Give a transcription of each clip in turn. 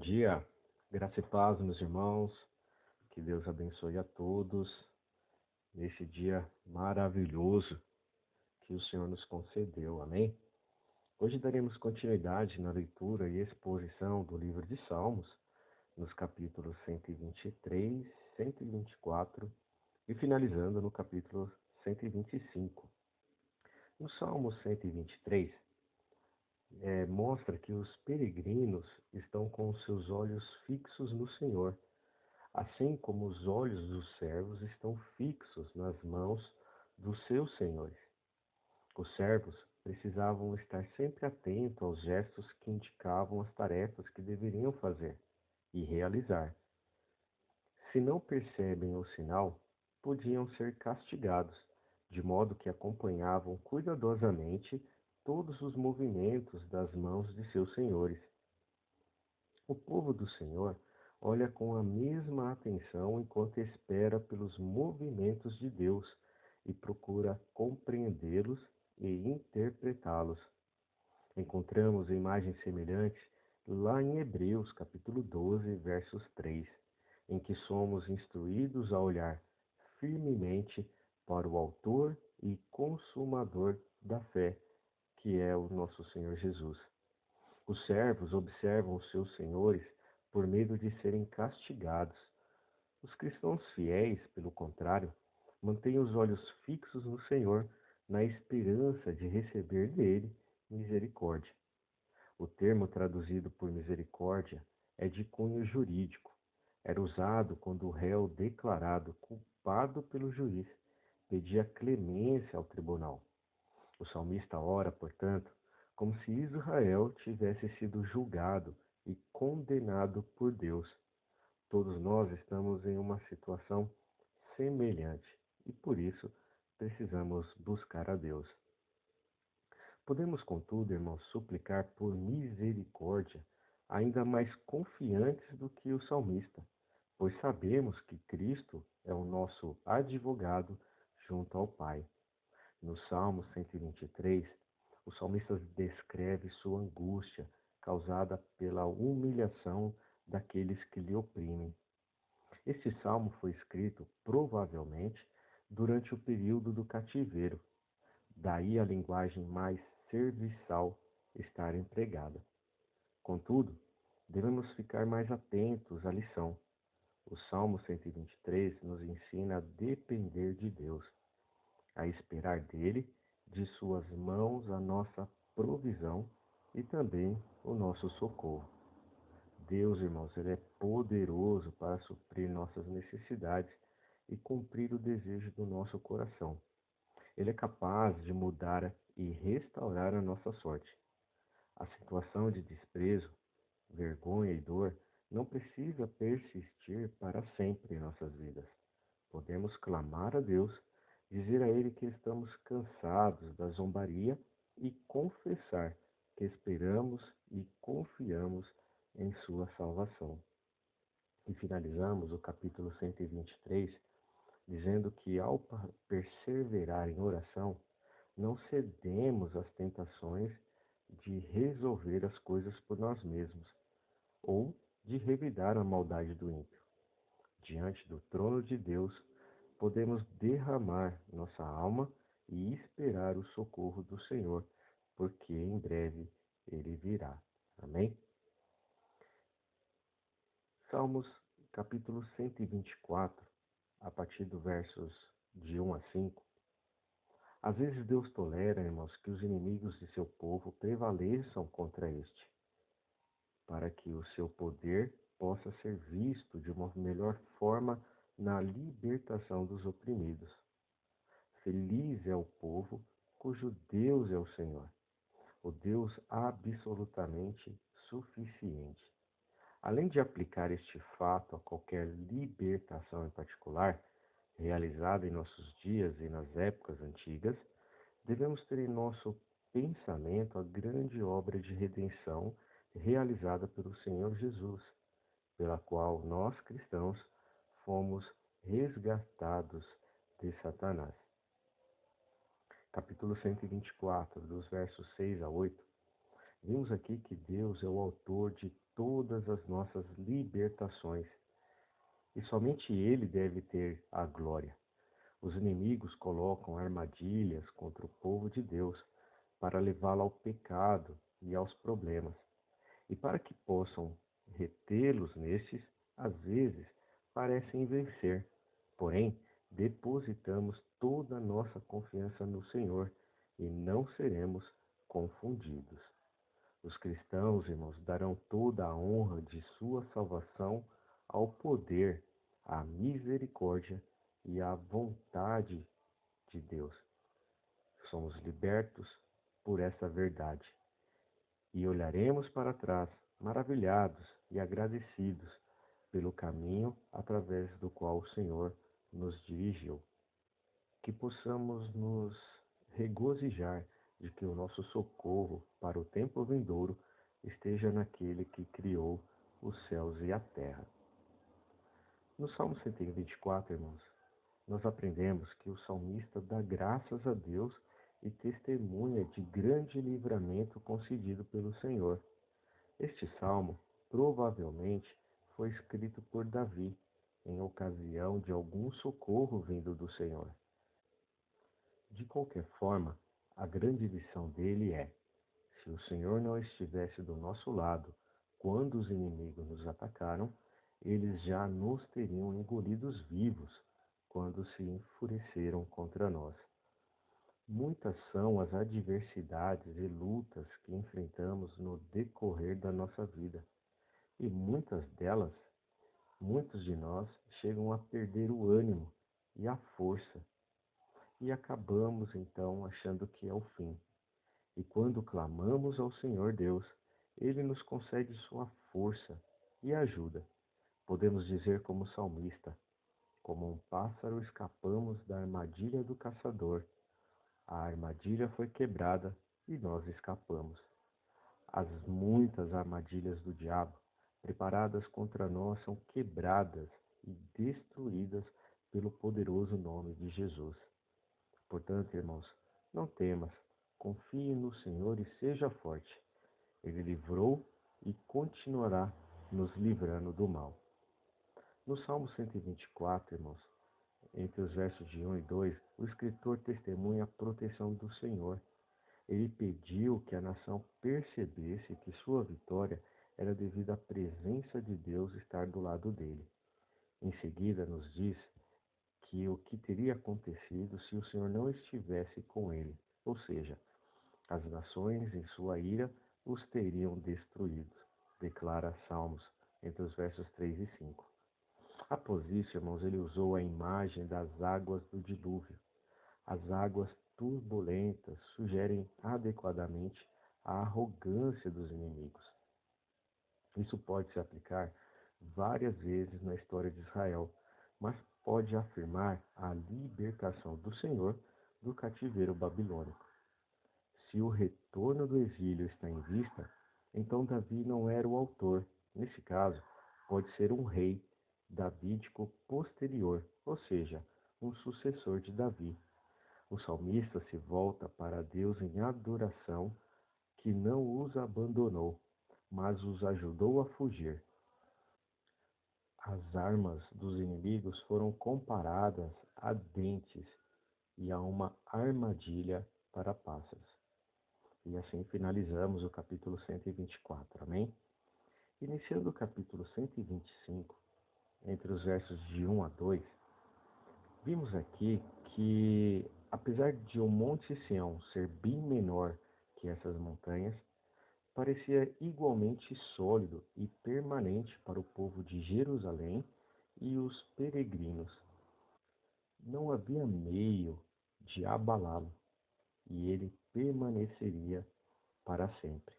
dia, graça e paz, meus irmãos. Que Deus abençoe a todos nesse dia maravilhoso que o Senhor nos concedeu. Amém? Hoje daremos continuidade na leitura e exposição do livro de Salmos, nos capítulos 123, 124 e finalizando no capítulo 125. No Salmo 123, mostra que os peregrinos estão com os seus olhos fixos no Senhor, assim como os olhos dos servos estão fixos nas mãos dos seus senhores. Os servos precisavam estar sempre atentos aos gestos que indicavam as tarefas que deveriam fazer e realizar. Se não percebem o sinal, podiam ser castigados, de modo que acompanhavam cuidadosamente todos os movimentos das mãos de seus senhores. O povo do Senhor olha com a mesma atenção enquanto espera pelos movimentos de Deus e procura compreendê-los e interpretá-los. Encontramos imagens semelhantes lá em Hebreus, capítulo 12, versos 3, em que somos instruídos a olhar firmemente para o autor e consumador da fé, que é o nosso Senhor Jesus. Os servos observam os seus senhores por medo de serem castigados. Os cristãos fiéis, pelo contrário, mantêm os olhos fixos no Senhor, na esperança de receber dele misericórdia. O termo traduzido por misericórdia é de cunho jurídico. Era usado quando o réu declarado culpado pelo juiz pedia clemência ao tribunal. O salmista ora, portanto, como se Israel tivesse sido julgado e condenado por Deus. Todos nós estamos em uma situação semelhante e, por isso, precisamos buscar a Deus. Podemos, contudo, irmãos, suplicar por misericórdia, ainda mais confiantes do que o salmista, pois sabemos que Cristo é o nosso advogado junto ao Pai. No Salmo 123, o salmista descreve sua angústia causada pela humilhação daqueles que lhe oprimem. Este salmo foi escrito, provavelmente, durante o período do cativeiro, daí a linguagem mais serviçal estar empregada. Contudo, devemos ficar mais atentos à lição. O Salmo 123 nos ensina a depender de Deus, a esperar dele, de suas mãos, a nossa provisão e também o nosso socorro. Deus, irmãos, ele é poderoso para suprir nossas necessidades e cumprir o desejo do nosso coração. Ele é capaz de mudar e restaurar a nossa sorte. A situação de desprezo, vergonha e dor não precisa persistir para sempre em nossas vidas. Podemos clamar a Deus, dizer a Ele que estamos cansados da zombaria e confessar que esperamos e confiamos em sua salvação. E finalizamos o capítulo 123 dizendo que ao perseverar em oração, não cedemos às tentações de resolver as coisas por nós mesmos ou de revidar a maldade do ímpio. Diante do trono de Deus, podemos derramar nossa alma e esperar o socorro do Senhor, porque em breve ele virá. Amém? Salmos capítulo 124, a partir do versos de 1 a 5. Às vezes Deus tolera, irmãos, que os inimigos de seu povo prevaleçam contra este, para que o seu poder possa ser visto de uma melhor forma na libertação dos oprimidos. Feliz é o povo cujo Deus é o Senhor, o Deus absolutamente suficiente. Além de aplicar este fato a qualquer libertação em particular, realizada em nossos dias e nas épocas antigas, devemos ter em nosso pensamento a grande obra de redenção realizada pelo Senhor Jesus, pela qual nós cristãos fomos resgatados de Satanás. Capítulo 124, dos versos 6 a 8, Vimos aqui que Deus é o autor de todas as nossas libertações e somente Ele deve ter a glória. Os inimigos colocam armadilhas contra o povo de Deus para levá-lo ao pecado e aos problemas. E para que possam retê-los nestes, às vezes parecem vencer. Porém, depositamos toda a nossa confiança no Senhor e não seremos confundidos. Os cristãos, irmãos, darão toda a honra de sua salvação ao poder, à misericórdia e à vontade de Deus. Somos libertos por essa verdade e olharemos para trás, maravilhados e agradecidos pelo caminho através do qual o Senhor nos dirigiu. Que possamos nos regozijar de que o nosso socorro para o tempo vindouro esteja naquele que criou os céus e a terra. No Salmo 124, irmãos, nós aprendemos que o salmista dá graças a Deus e testemunha de grande livramento concedido pelo Senhor. Este salmo provavelmente foi escrito por Davi em ocasião de algum socorro vindo do Senhor. De qualquer forma, a grande lição dele é: se o Senhor não estivesse do nosso lado quando os inimigos nos atacaram, eles já nos teriam engolidos vivos quando se enfureceram contra nós. Muitas são as adversidades e lutas que enfrentamos no decorrer da nossa vida, e muitas delas, muitos de nós chegam a perder o ânimo e a força, e acabamos então achando que é o fim. E quando clamamos ao Senhor Deus, Ele nos concede sua força e ajuda. Podemos dizer como salmista: como um pássaro escapamos da armadilha do caçador. A armadilha foi quebrada e nós escapamos. As muitas armadilhas do diabo preparadas contra nós são quebradas e destruídas pelo poderoso nome de Jesus. Portanto, irmãos, não temas, confie no Senhor e seja forte. Ele livrou e continuará nos livrando do mal. No Salmo 124, irmãos, entre os versos de 1 e 2, o escritor testemunha a proteção do Senhor. Ele pediu que a nação percebesse que sua vitória era devido à presença de Deus estar do lado dele. Em seguida, nos diz que o que teria acontecido se o Senhor não estivesse com ele, ou seja, as nações, em sua ira, os teriam destruído, declara Salmos, entre os versos 3 e 5. Após isso, irmãos, ele usou a imagem das águas do dilúvio. As águas turbulentas sugerem adequadamente a arrogância dos inimigos. Isso pode se aplicar várias vezes na história de Israel, mas pode afirmar a libertação do Senhor do cativeiro babilônico. Se o retorno do exílio está em vista, então Davi não era o autor. Nesse caso, pode ser um rei davídico posterior, ou seja, um sucessor de Davi. O salmista se volta para Deus em adoração, que não os abandonou, mas os ajudou a fugir. As armas dos inimigos foram comparadas a dentes e a uma armadilha para pássaros. E assim finalizamos o capítulo 124, amém? Iniciando o capítulo 125, entre os versos de 1 a 2, vimos aqui que, apesar de o Monte Sião ser bem menor que essas montanhas, parecia igualmente sólido e permanente para o povo de Jerusalém e os peregrinos. Não havia meio de abalá-lo, e ele permaneceria para sempre.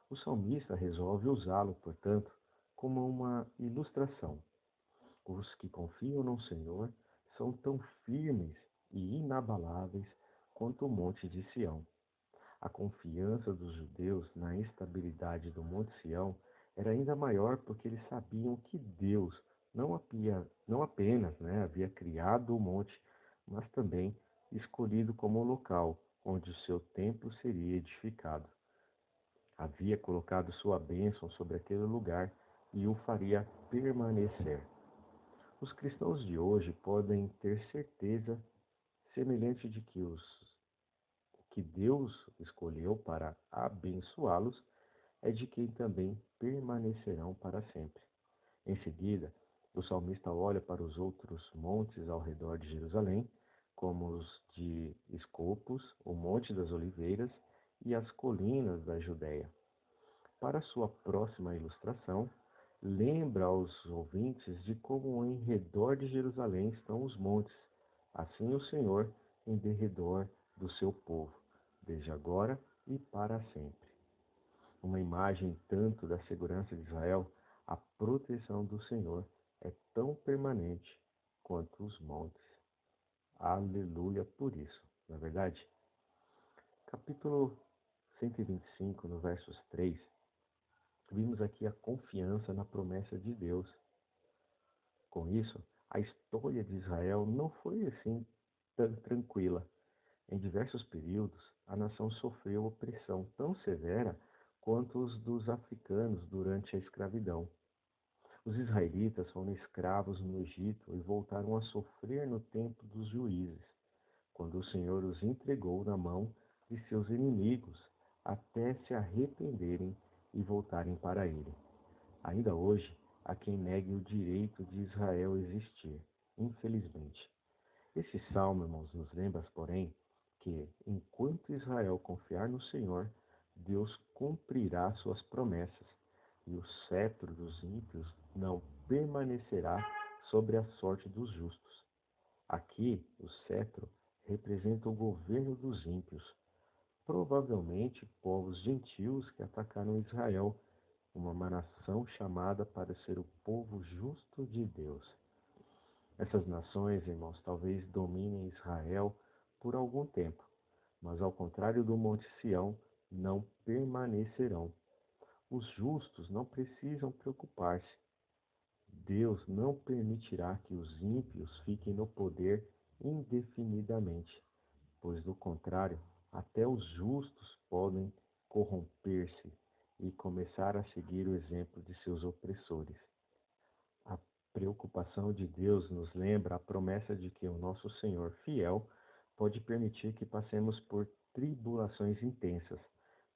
O salmista resolve usá-lo, portanto, como uma ilustração. Os que confiam no Senhor são tão firmes e inabaláveis quanto o monte de Sião. A confiança dos judeus na estabilidade do Monte Sião era ainda maior porque eles sabiam que Deus não apenas havia criado o monte, mas também escolhido como local onde o seu templo seria edificado. Havia colocado sua bênção sobre aquele lugar e o faria permanecer. Os cristãos de hoje podem ter certeza semelhante de que os que Deus escolheu para abençoá-los é de quem também permanecerão para sempre. Em seguida, o salmista olha para os outros montes ao redor de Jerusalém, como os de Escopos, o Monte das Oliveiras e as colinas da Judéia. Para sua próxima ilustração, lembra aos ouvintes de como em redor de Jerusalém estão os montes, assim o Senhor em derredor do seu povo, desde agora e para sempre. Uma imagem tanto da segurança de Israel, a proteção do Senhor é tão permanente quanto os montes. Aleluia por isso, não é verdade? Capítulo 125, no versos 3, vimos aqui a confiança na promessa de Deus. Com isso, a história de Israel não foi assim tão tranquila. Em diversos períodos, a nação sofreu opressão tão severa quanto os dos africanos durante a escravidão. Os israelitas foram escravos no Egito e voltaram a sofrer no tempo dos juízes, quando o Senhor os entregou na mão de seus inimigos, até se arrependerem e voltarem para ele. Ainda hoje, há quem negue o direito de Israel existir, infelizmente. Esse salmo, irmãos, nos lembra, porém, que enquanto Israel confiar no Senhor, Deus cumprirá suas promessas, e o cetro dos ímpios não permanecerá sobre a sorte dos justos. Aqui, o cetro representa o governo dos ímpios, provavelmente povos gentios que atacaram Israel, uma nação chamada para ser o povo justo de Deus. Essas nações, irmãos, talvez dominem Israel por algum tempo, mas ao contrário do Monte Sião, não permanecerão. Os justos não precisam preocupar-se. Deus não permitirá que os ímpios fiquem no poder indefinidamente, pois do contrário, até os justos podem corromper-se e começar a seguir o exemplo de seus opressores. A preocupação de Deus nos lembra a promessa de que o nosso Senhor fiel pode permitir que passemos por tribulações intensas,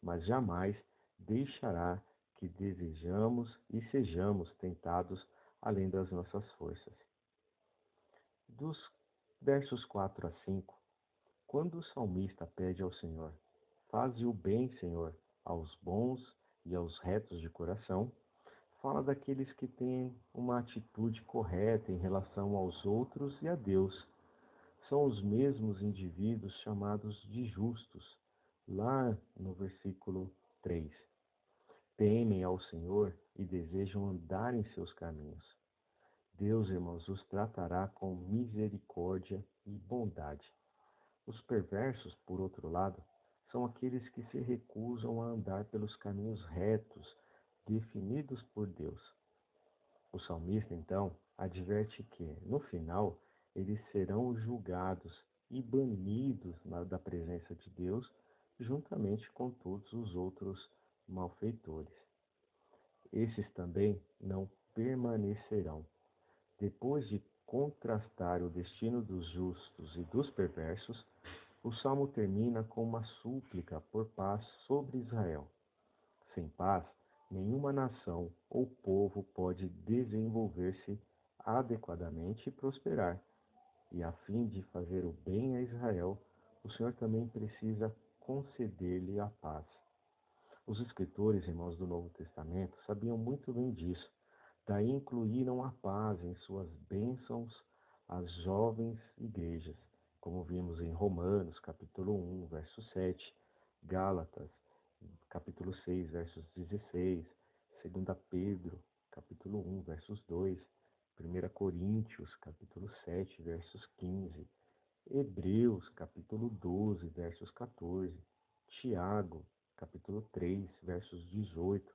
mas jamais deixará que desejamos e sejamos tentados além das nossas forças. Dos versos 4 a 5, quando o salmista pede ao Senhor: "Faze o bem, Senhor, aos bons e aos retos de coração", fala daqueles que têm uma atitude correta em relação aos outros e a Deus. São os mesmos indivíduos chamados de justos, lá no versículo 3. Temem ao Senhor e desejam andar em seus caminhos. Deus, irmãos, os tratará com misericórdia e bondade. Os perversos, por outro lado, são aqueles que se recusam a andar pelos caminhos retos definidos por Deus. O salmista, então, adverte que, no final, eles serão julgados e banidos da presença de Deus, juntamente com todos os outros malfeitores. Esses também não permanecerão. Depois de contrastar o destino dos justos e dos perversos, o salmo termina com uma súplica por paz sobre Israel. Sem paz, nenhuma nação ou povo pode desenvolver-se adequadamente e prosperar. E a fim de fazer o bem a Israel, o Senhor também precisa conceder-lhe a paz. Os escritores, irmãos do Novo Testamento, sabiam muito bem disso. Daí incluíram a paz em suas bênçãos às jovens igrejas, como vimos em Romanos, capítulo 1, verso 7, Gálatas, capítulo 6, versos 16, 2 Pedro, capítulo 1, versos 2, 1 Coríntios, capítulo 7, versos 15, Hebreus, capítulo 12, versos 14, Tiago, capítulo 3, versos 18.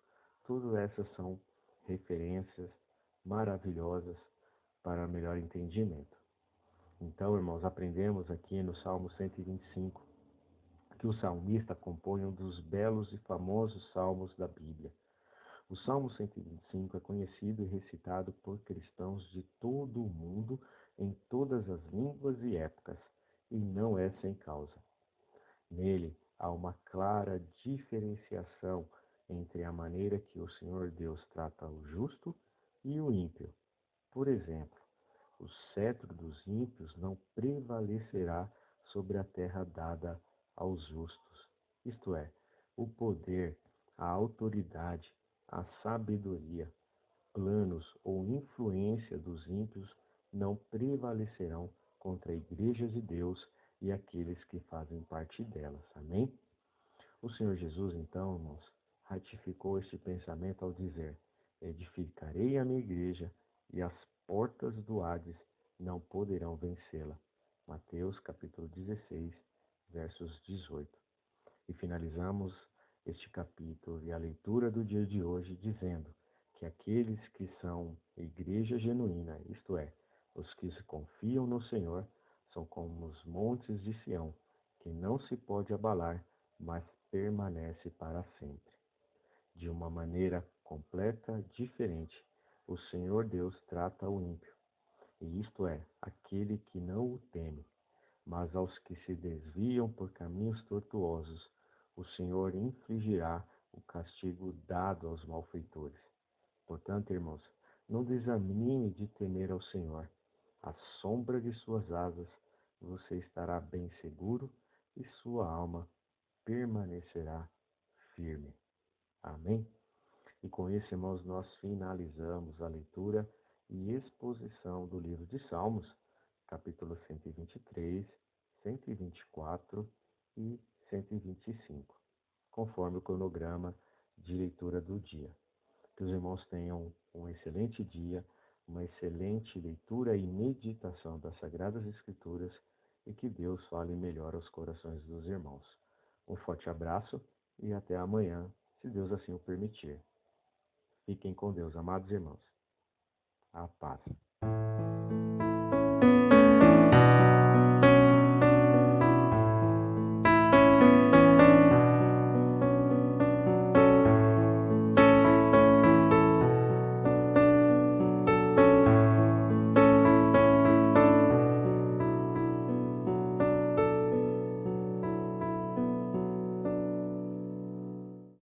Todas essas são referências maravilhosas para melhor entendimento. Então, irmãos, aprendemos aqui no Salmo 125 que o salmista compõe um dos belos e famosos salmos da Bíblia. O Salmo 125 é conhecido e recitado por cristãos de todo o mundo, em todas as línguas e épocas, e não é sem causa. Nele há uma clara diferenciação entre a maneira que o Senhor Deus trata o justo e o ímpio. Por exemplo, o cetro dos ímpios não prevalecerá sobre a terra dada aos justos. Isto é, o poder, a autoridade, a sabedoria, planos ou influência dos ímpios não prevalecerão contra a Igreja de Deus e aqueles que fazem parte delas. Amém? O Senhor Jesus, então, irmãos, ratificou este pensamento ao dizer: edificarei a minha igreja e as portas do Hades não poderão vencê-la. Mateus capítulo 16, versos 18. E finalizamos este capítulo e a leitura do dia de hoje dizendo que aqueles que são igreja genuína, isto é, os que se confiam no Senhor, são como os montes de Sião, que não se pode abalar, mas permanece para sempre. De uma maneira completa diferente, o Senhor Deus trata o ímpio, e isto é, aquele que não o teme. Mas aos que se desviam por caminhos tortuosos, o Senhor infligirá o castigo dado aos malfeitores. Portanto, irmãos, não desanime de temer ao Senhor. À sombra de suas asas você estará bem seguro e sua alma permanecerá firme. Amém? E com isso, irmãos, nós finalizamos a leitura e exposição do livro de Salmos, capítulo 123, 124 e 125, conforme o cronograma de leitura do dia. Que os irmãos tenham um excelente dia, uma excelente leitura e meditação das Sagradas Escrituras e que Deus fale melhor aos corações dos irmãos. Um forte abraço e até amanhã, se Deus assim o permitir. Fiquem com Deus, amados irmãos. A paz.